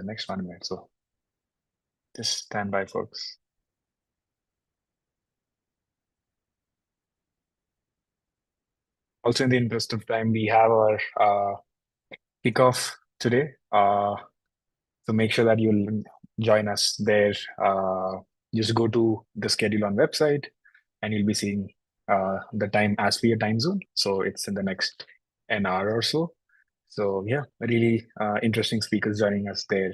the next 1 minute. So just stand by, folks. Also, in the interest of time, we have our kickoff today. So make sure that you'll join us there. Just go to the schedule on website and you'll be seeing the time as per your time zone. So it's in the next an hour or so. So yeah, really interesting speakers joining us there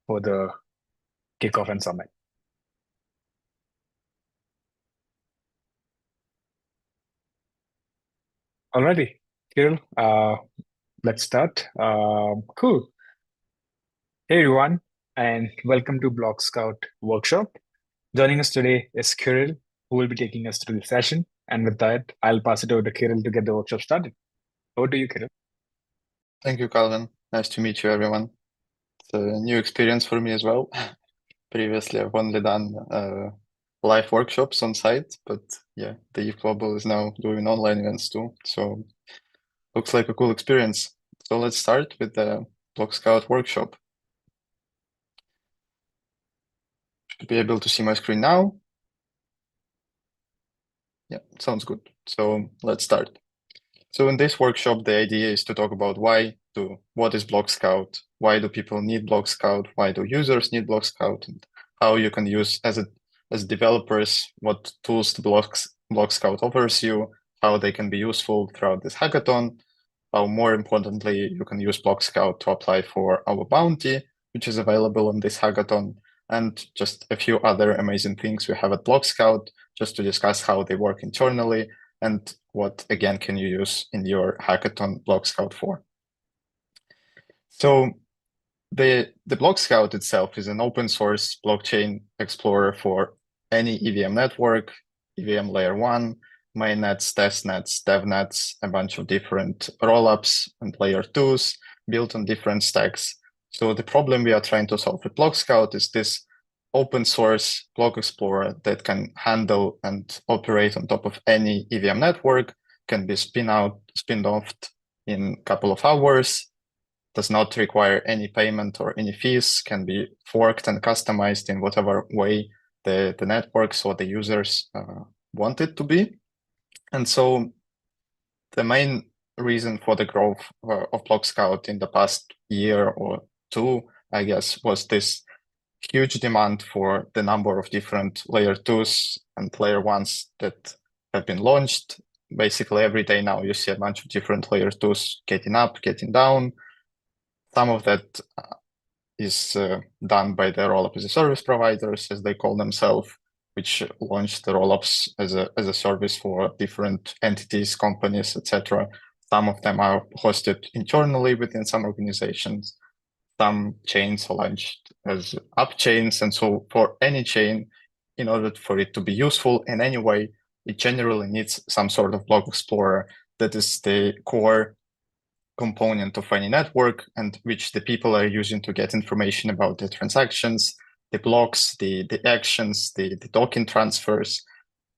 for the kickoff and summit. Alrighty, Kirill, let's start. Cool. Hey everyone, and welcome to Blockscout workshop. Joining us today is Kirill, who will be taking us through the session. And with that, I'll pass it over to Kirill to get the workshop started. Over to you, Kirill. Thank you, Calvin. Nice to meet you, everyone. It's a new experience for me as well. Previously, I've only done live workshops on site, but yeah, the Eve Global is now doing online events too. So looks like a cool experience. So let's start with the Blockscout workshop. Should be able to see my screen now. Yeah, sounds good. So let's start. So in this workshop, the idea is to talk about what is Blockscout, why do people need Blockscout, why do users need Blockscout, and how you can use as developers, what tools the Blockscout offers you, how they can be useful throughout this hackathon, how more importantly, you can use Blockscout to apply for our bounty, which is available on this hackathon, and just a few other amazing things we have at Blockscout, just to discuss how they work internally and what, again, can you use in your hackathon Blockscout for. So the Blockscout itself is an open source blockchain explorer for any EVM network, EVM layer 1, mainnets, testnets, devnets, a bunch of different rollups and layer 2s built on different stacks. So the problem we are trying to solve with Blockscout is this open source block explorer that can handle and operate on top of any EVM network, can be spinned off in a couple of hours, does not require any payment or any fees, can be forked and customized in whatever way the networks or the users want it to be. And so the main reason for the growth of Blockscout in the past year or two, I guess, was this huge demand for the number of different layer 2s and layer 1s that have been launched. Basically, every day now you see a bunch of different layer 2s getting up, getting down. Some of that is done by the rollup as a service providers, as they call themselves, which launched the rollups as a service for different entities, companies, etc. Some of them are hosted internally within some organizations. Some chains are launched as up chains. And so for any chain, in order for it to be useful in any way, it generally needs some sort of block explorer that is the core component of any network and which the people are using to get information about the transactions, the blocks, the actions, the token transfers,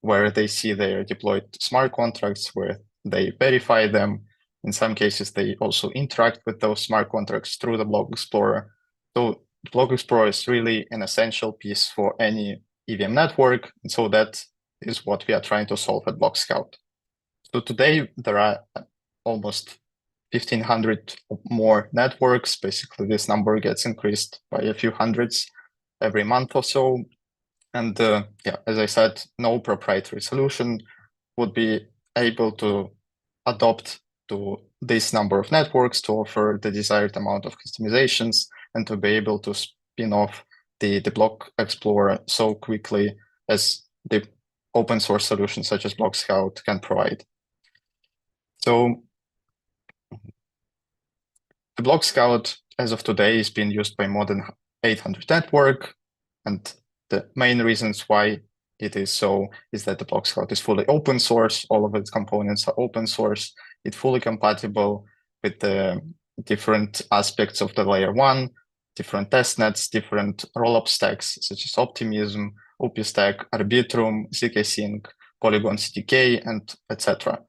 where they see their deployed smart contracts, where they verify them. In some cases, they also interact with those smart contracts through the Block Explorer. So Block Explorer is really an essential piece for any EVM network. And so that is what we are trying to solve at Blockscout. So today, there are almost 1,500 more networks. Basically, this number gets increased by a few hundreds every month or so. And yeah, as I said, no proprietary solution would be able to adopt to this number of networks to offer the desired amount of customizations and to be able to spin off the Block Explorer so quickly as the open source solutions such as Blockscout can provide. So the Blockscout, as of today, is being used by more than 800 network, and the main reasons why it is so is that the Blockscout is fully open source. All of its components are open source. It's fully compatible with the different aspects of the layer 1, different testnets, different rollup stacks such as Optimism, OP-Stack, Arbitrum, zkSync, Polygon CDK, and etc.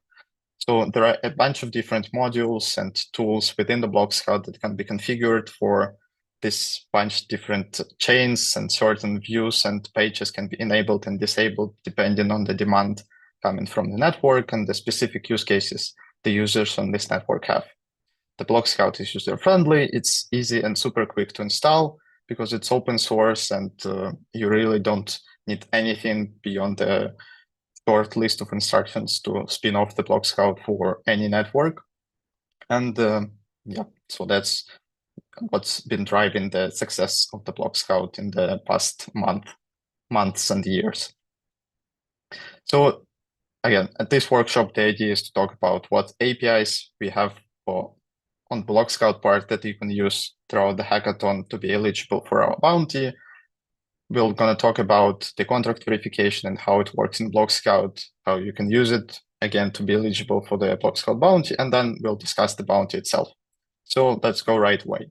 So there are a bunch of different modules and tools within the Blockscout that can be configured for this bunch of different chains, and certain views and pages can be enabled and disabled depending on the demand coming from the network and the specific use cases the users on this network have. The Blockscout is user-friendly, it's easy and super quick to install because it's open source, and you really don't need anything beyond the short list of instructions to spin off the Blockscout for any network. And yeah, so that's what's been driving the success of the Blockscout in the past months and years. So again, at this workshop, the idea is to talk about what APIs we have on Blockscout part that you can use throughout the hackathon to be eligible for our bounty. We're going to talk about the contract verification and how it works in Blockscout, how you can use it, again, to be eligible for the Blockscout bounty, and then we'll discuss the bounty itself. So let's go right away.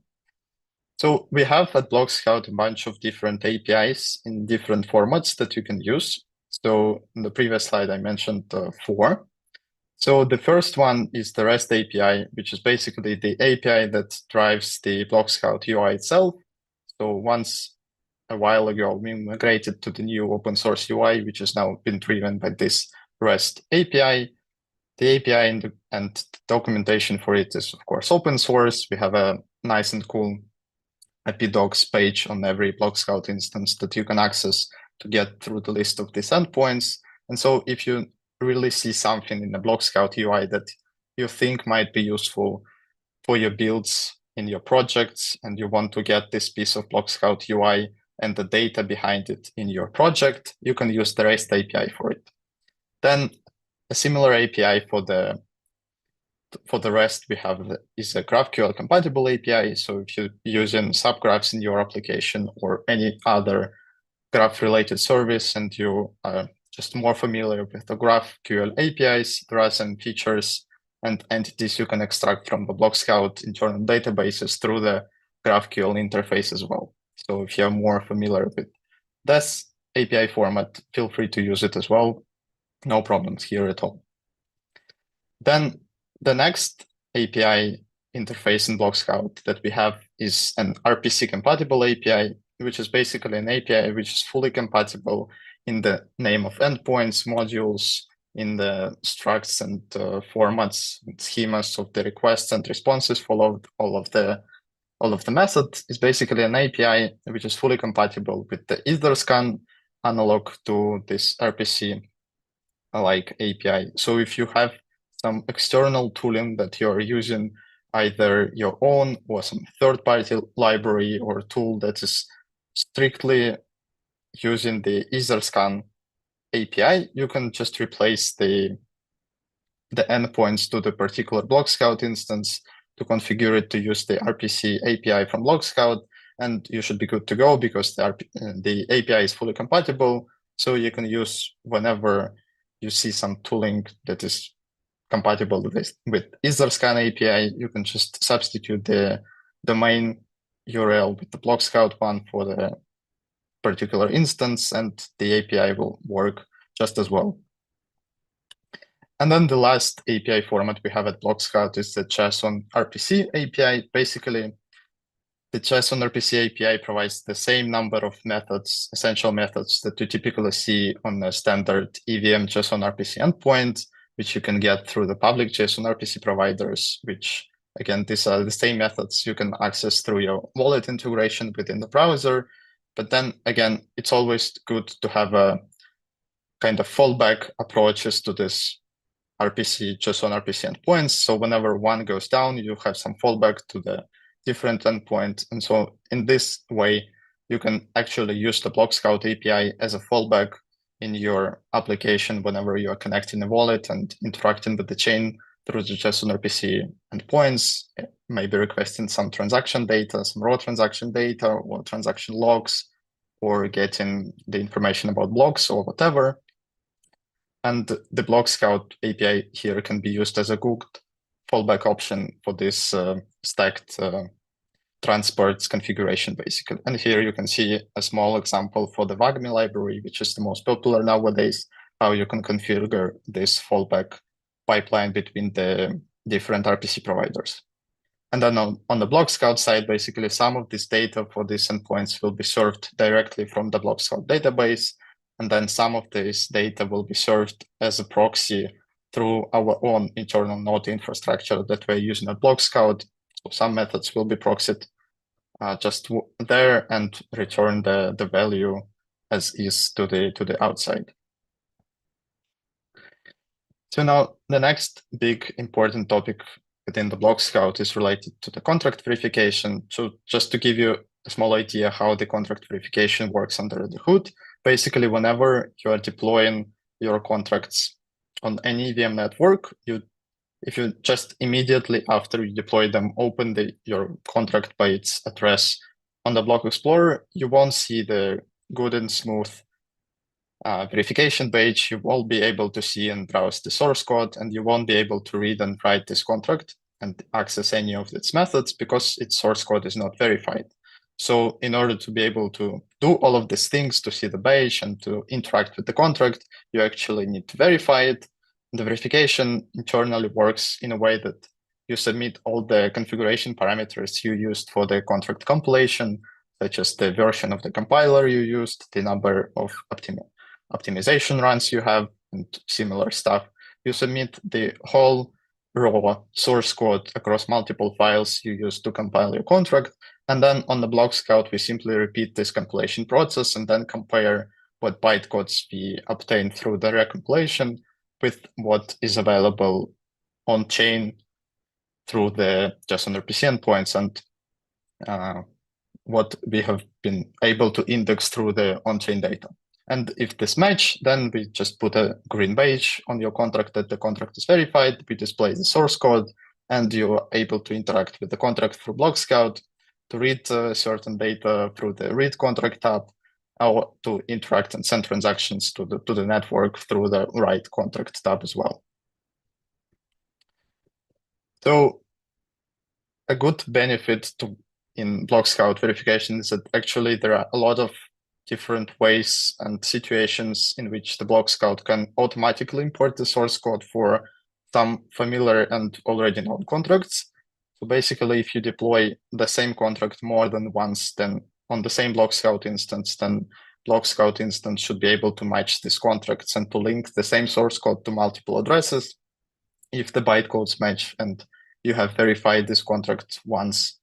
So we have at Blockscout a bunch of different APIs in different formats that you can use. So in the previous slide, I mentioned 4. So the first one is the REST API, which is basically the API that drives the Blockscout UI itself. So once a while ago, we migrated to the new open source UI, which has now been driven by this REST API. The API and documentation for it is, of course, open source. We have a nice and cool IP docs page on every Blockscout instance that you can access to get through the list of these endpoints. And so if you really see something in the Blockscout UI that you think might be useful for your builds in your projects, and you want to get this piece of Blockscout UI and the data behind it in your project, you can use the REST API for it. Then a similar API for the rest we have is a GraphQL compatible API. So if you're using subgraphs in your application or any other graph-related service, and you are just more familiar with the GraphQL APIs, there are some features and entities you can extract from the Blockscout internal databases through the GraphQL interface as well. So if you're more familiar with this API format, feel free to use it as well. No problems here at all. Then the next API interface in Blockscout that we have is an RPC Compatible API, which is basically an API which is fully compatible in the name of endpoints, modules, in the structs and formats and schemas of the requests and responses for all of the methods. Is basically an API which is fully compatible with the EtherScan analog to this RPC-like API. So if you have some external tooling that you're using, either your own or some third-party library or tool that is strictly using the EtherScan API, you can just replace the endpoints to the particular Blockscout instance to configure it to use the RPC API from Blockscout, and you should be good to go because the API is fully compatible. So you can use whenever you see some tooling that is compatible with EtherScan API, you can just substitute the domain URL with the Blockscout one for the particular instance, and the API will work just as well. And then the last API format we have at Blockscout is the ChessonRPC API. Basically, the ChessonRPC API provides the same number of methods, essential methods that you typically see on a standard EVM ChessonRPC endpoint, which you can get through the public ChessonRPC providers, which, again, these are the same methods you can access through your wallet integration within the browser. But then, again, it's always good to have a kind of fallback approaches to this RPC, ChessonRPC endpoints. So whenever one goes down, you have some fallback to the different endpoint. And so in this way, you can actually use the Blockscout API as a fallback in your application whenever you are connecting a wallet and interacting with the chain through the ChessonRPC endpoints, maybe requesting some transaction data, some raw transaction data or transaction logs, or getting the information about blocks or whatever. And the Blockscout API here can be used as a good fallback option for this stacked transports configuration, basically. And here you can see a small example for the WAGMI library, which is the most popular nowadays, how you can configure this fallback pipeline between the different RPC providers. And then on the Blockscout side, basically some of this data for these endpoints will be served directly from the Blockscout database. And then some of this data will be served as a proxy through our own internal node infrastructure that we're using at Blockscout. So some methods will be proxied just there and return the value as is to the outside. So now the next big important topic within the Blockscout is related to the contract verification. So just to give you a small idea how the contract verification works under the hood, basically whenever you are deploying your contracts on any EVM network, if you just immediately after you deploy them, open your contract by its address on the Block Explorer, you won't see the good and smooth verification page. You won't be able to see and browse the source code, and you won't be able to read and write this contract and access any of its methods because its source code is not verified. So in order to be able to do all of these things, to see the page and to interact with the contract, you actually need to verify it. The verification internally works in a way that you submit all the configuration parameters you used for the contract compilation, such as the version of the compiler you used, the number of optimization runs you have, and similar stuff. You submit the whole raw source code across multiple files you use to compile your contract. And then on the Blockscout, we simply repeat this compilation process and then compare what bytecodes we obtained through the recompilation with what is available on chain through the ChessonRPC endpoints and what we have been able to index through the on-chain data. And if this match, then we just put a green badge on your contract that the contract is verified. We display the source code, and you're able to interact with the contract through Blockscout, to read certain data through the read contract tab, or to interact and send transactions to the network through the write contract tab as well. So a good benefit in Blockscout verification is that actually there are a lot of different ways and situations in which the Blockscout can automatically import the source code for some familiar and already known contracts. So basically, if you deploy the same contract more than once, then on the same Blockscout instance, then Blockscout instance should be able to match these contracts and to link the same source code to multiple addresses if the bytecodes match and you have verified this contract once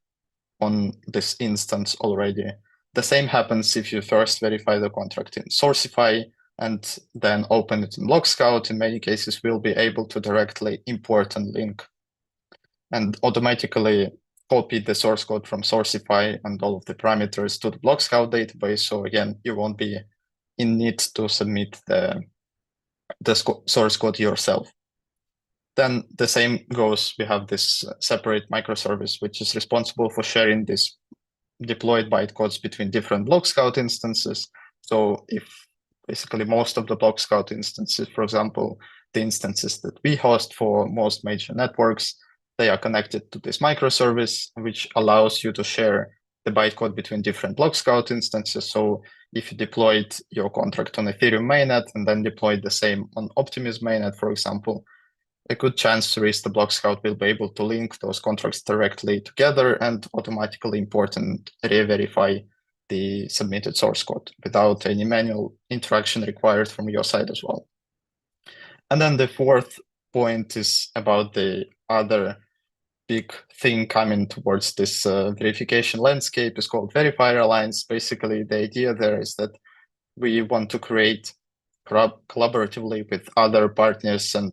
on this instance already. The same happens if you first verify the contract in Sourcify and then open it in Blockscout. In many cases, we'll be able to directly import and link and automatically copy the source code from Sourcify and all of the parameters to the Blockscout database. So again, you won't be in need to submit the source code yourself. Then the same goes, we have this separate microservice, which is responsible for sharing these deployed bytecodes between different Blockscout instances. So if basically most of the Blockscout instances, for example, the instances that we host for most major networks, they are connected to this microservice, which allows you to share the bytecode between different Blockscout instances. So if you deployed your contract on Ethereum mainnet and then deployed the same on Optimism mainnet, for example, a good chance is the Blockscout will be able to link those contracts directly together and automatically import and re-verify the submitted source code without any manual interaction required from your side as well. And then the fourth point is about the other big thing coming towards this verification landscape is called Verifier Alliance. Basically, the idea there is that we want to create collaboratively with other partners and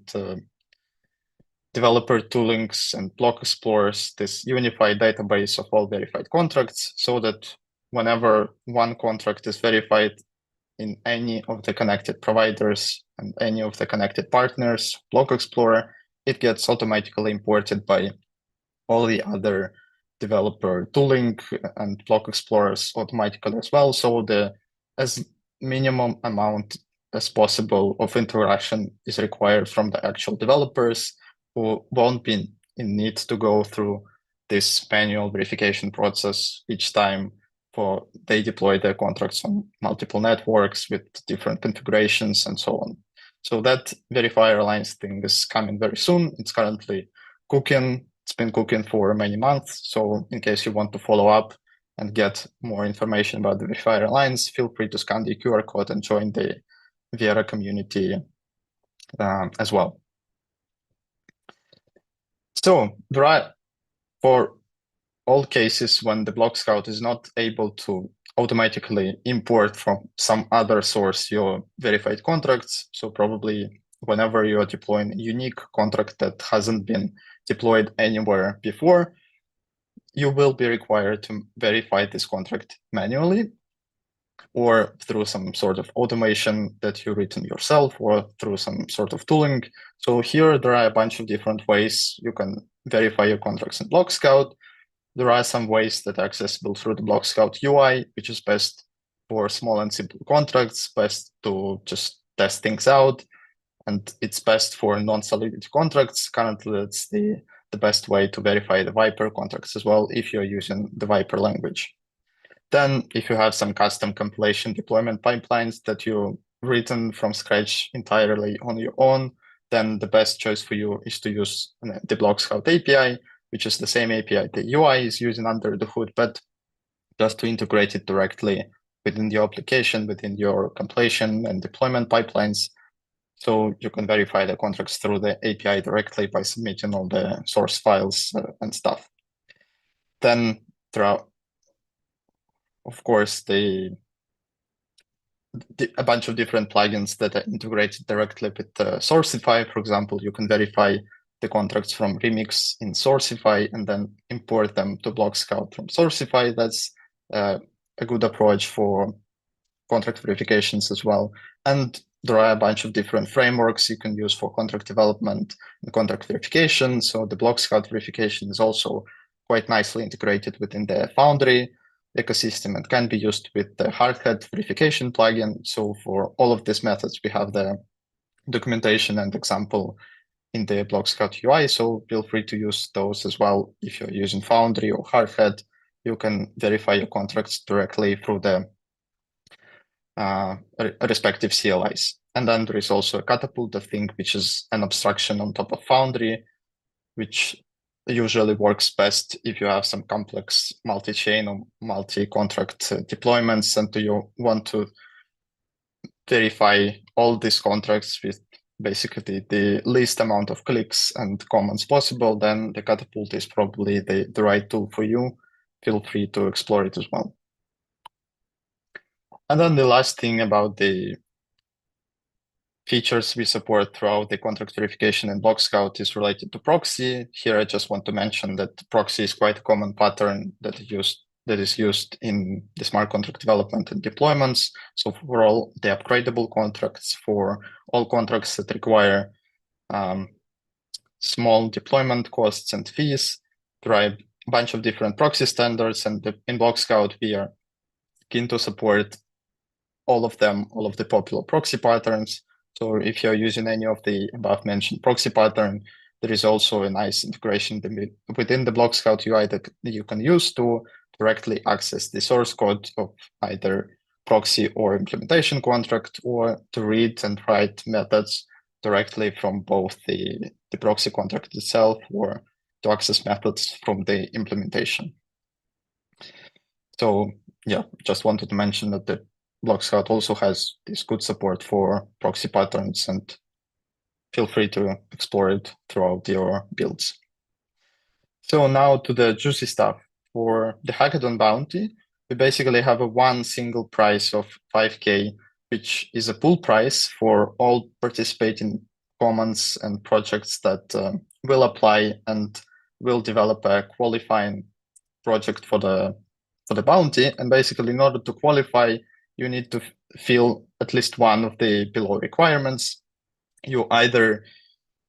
developer toolings and block explorers, this unified database of all verified contracts, so that whenever one contract is verified in any of the connected providers and any of the connected partners, Block Explorer, it gets automatically imported by all the other developer tooling and Block Explorers automatically as well. So the as minimum amount as possible of interaction is required from the actual developers, who won't be in need to go through this manual verification process each time they deploy their contracts on multiple networks with different configurations and so on. So that Verifier Alliance thing is coming very soon. It's currently cooking. it's been cooking for many months. So in case you want to follow up and get more information about the verifier alliance, feel free to scan the QR code and join the Viera community as well. So for all cases when the Blockscout is not able to automatically import from some other source your verified contracts, so probably whenever you are deploying a unique contract that hasn't been deployed anywhere before, you will be required to verify this contract manually or through some sort of automation that you've written yourself or through some sort of tooling. So here there are a bunch of different ways you can verify your contracts in Blockscout. There are some ways that are accessible through the Blockscout UI, which is best for small and simple contracts, best to just test things out. And it's best for non-solidity contracts. Currently, that's the best way to verify the Viper contracts as well if you're using the Viper language. Then if you have some custom compilation deployment pipelines that you've written from scratch entirely on your own, then the best choice for you is to use the Blockscout API, which is the same API the UI is using under the hood, but just to integrate it directly within your application, within your compilation and deployment pipelines. So you can verify the contracts through the API directly by submitting all the source files and stuff. Then there are, of course, a bunch of different plugins that are integrated directly with Sourcify. For example, you can verify the contracts from Remix in Sourcify and then import them to Blockscout from Sourcify. That's a good approach for contract verifications as well. And there are a bunch of different frameworks you can use for contract development and contract verification. So the Blockscout verification is also quite nicely integrated within the Foundry ecosystem and can be used with the Hardhat verification plugin. So for all of these methods, we have the documentation and example in the Blockscout UI. So feel free to use those as well. If you're using Foundry or Hardhat, you can verify your contracts directly through the respective CLIs. And then there is also a Catapult, I think, which is an abstraction on top of Foundry, which usually works best if you have some complex multi-chain or multi-contract deployments and you want to verify all these contracts with basically the least amount of clicks and comments possible, then the Catapult is probably the right tool for you. Feel free to explore it as well. And then the last thing about the features we support throughout the contract verification in Blockscout is related to Proxy. Here, I just want to mention that Proxy is quite a common pattern that is used in the smart contract development and deployments. So for all the upgradable contracts, for all contracts that require small deployment costs and fees, there are a bunch of different proxy standards, and in Blockscout, we are keen to support all of them, all of the popular proxy patterns. So if you're using any of the above mentioned proxy pattern, there is also a nice integration within the Blockscout UI that you can use to directly access the source code of either proxy or implementation contract, or to read and write methods directly from both the proxy contract itself or to access methods from the implementation. So yeah, just wanted to mention that the Blockscout also has this good support for proxy patterns, and feel free to explore it throughout your builds. So now to the juicy stuff. For the hackathon bounty, we basically have one single prize of 5K, which is a pool prize for all participating commons and projects that will apply and will develop a qualifying project for the bounty. And basically, in order to qualify, you need to fill at least one of the below requirements. You either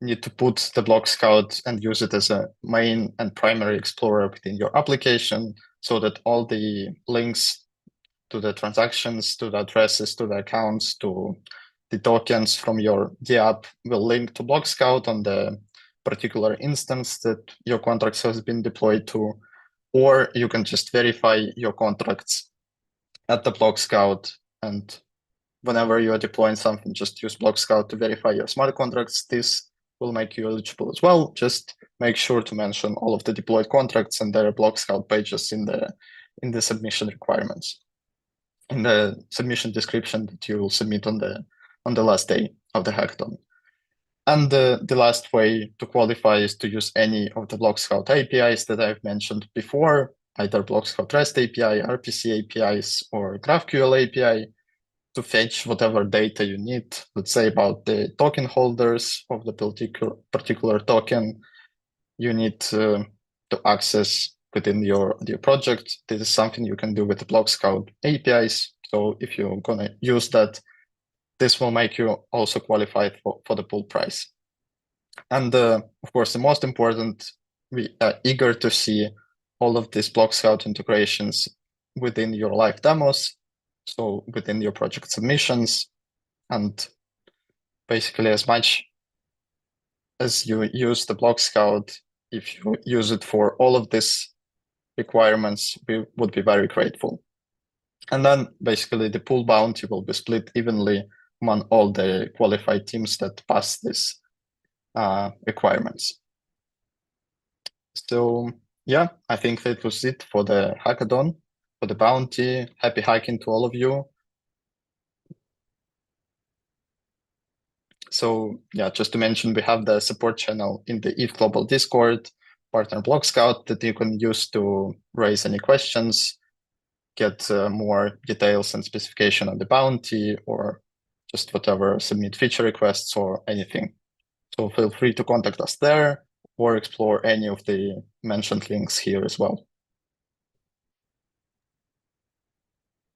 need to put the Blockscout and use it as a main and primary explorer within your application, so that all the links to the transactions, to the addresses, to the accounts, to the tokens from your app will link to Blockscout on the particular instance that your contracts has been deployed to, or you can just verify your contracts at the Blockscout, and whenever you are deploying something, just use Blockscout to verify your smart contracts. This will make you eligible as well. Just make sure to mention all of the deployed contracts and their Blockscout pages in the submission requirements, in the submission description that you will submit on the last day of the hackathon. And the last way to qualify is to use any of the Blockscout APIs that I've mentioned before, either Blockscout REST API, RPC APIs, or GraphQL API to fetch whatever data you need, let's say about the token holders of the particular token you need to access within your project. This is something you can do with the Blockscout APIs. So if you're going to use that, this will make you also qualify for the pool price. And of course, the most important, we are eager to see all of these Blockscout integrations within your live demos, so within your project submissions, and basically as much as you use the Blockscout, if you use it for all of these requirements, we would be very grateful. And then basically the pool bounty will be split evenly among all the qualified teams that pass these requirements. So yeah, I think that was it for the hackathon, for the bounty. Happy hacking to all of you. So yeah, just to mention, we have the support channel in the ETH Global Discord, partner Blockscout, that you can use to raise any questions, get more details and specification on the bounty, or just whatever, submit feature requests or anything. So feel free to contact us there or explore any of the mentioned links here as well.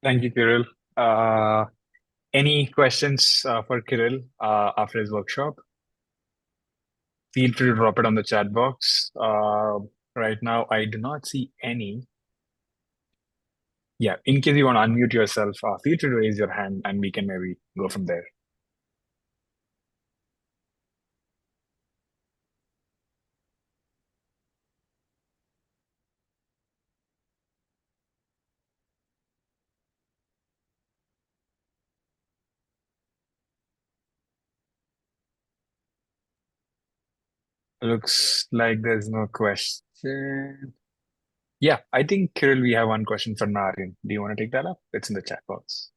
Thank you, Kirill. Any questions for Kirill after his workshop? Feel free to drop it on the chat box. Right now, I do not see any. Yeah, in case you want to unmute yourself, feel free to raise your hand and we can maybe go from there. Looks like there's no question. Yeah, I think, Kirill, we have one question from Naren. Do you want to take that up? It's in the chat box.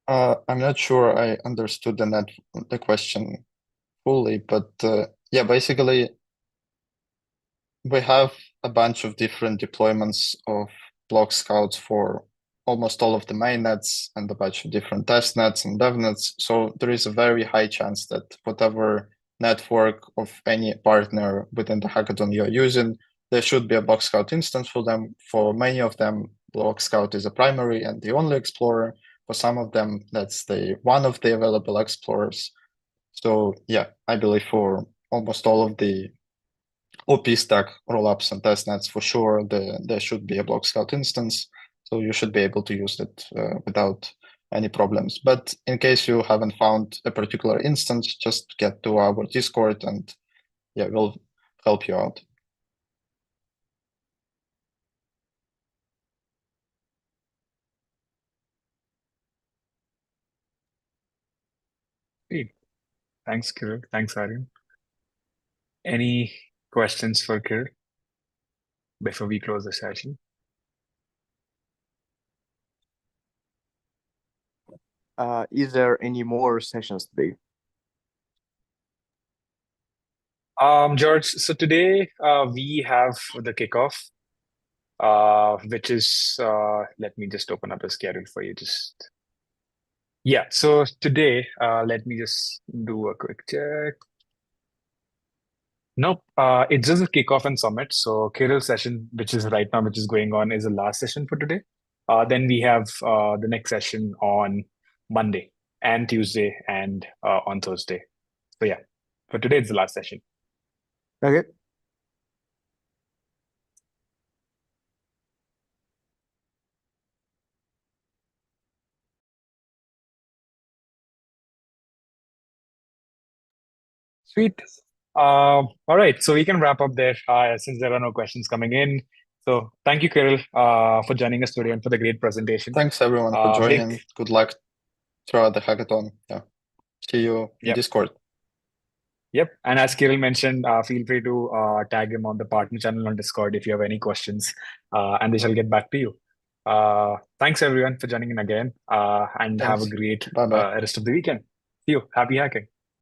I'm not sure I understood the question fully, but yeah, basically we have a bunch of different deployments of Blockscouts for almost all of the mainnets and a bunch of different testnets and devnets. So there is a very high chance that whatever network of any partner within the hackathon you're using, there should be a Blockscout instance for them. For many of them, Blockscout is a primary and the only explorer. For some of them, that's one of the available explorers. So yeah, I believe for almost all of the OP stack rollups and testnets, for sure, there should be a Blockscout instance. So you should be able to use it without any problems. But in case you haven't found a particular instance, just get to our Discord and yeah, we'll help you out. Great. Thanks, Kirill. Thanks, Aryan. Any questions for Kirill before we close the session? Is there any more sessions today? George, so today we have the kickoff, which is, let me just open up a schedule for you. Yeah, so today, let me just do a quick check. Nope, it's just a kickoff and summit. So Kirill's session, which is right now, which is going on, is the last session for today. Then we have the next session on Monday and Tuesday and on Thursday. So yeah, for today, it's the last session. Okay. Sweet. All right, so we can wrap up there since there are no questions coming in. So thank you, Kirill, for joining us today and for the great presentation. Thanks everyone for joining. Good luck. throughout the hackathon. Yeah. See you in Yep. Discord. Yep. And as Kirill mentioned, feel free to tag him on the partner channel on Discord if you have any questions, and they shall get back to you. Thanks everyone for joining in again, and have a Thanks. great Bye bye. rest of the weekend. See you. Happy hacking.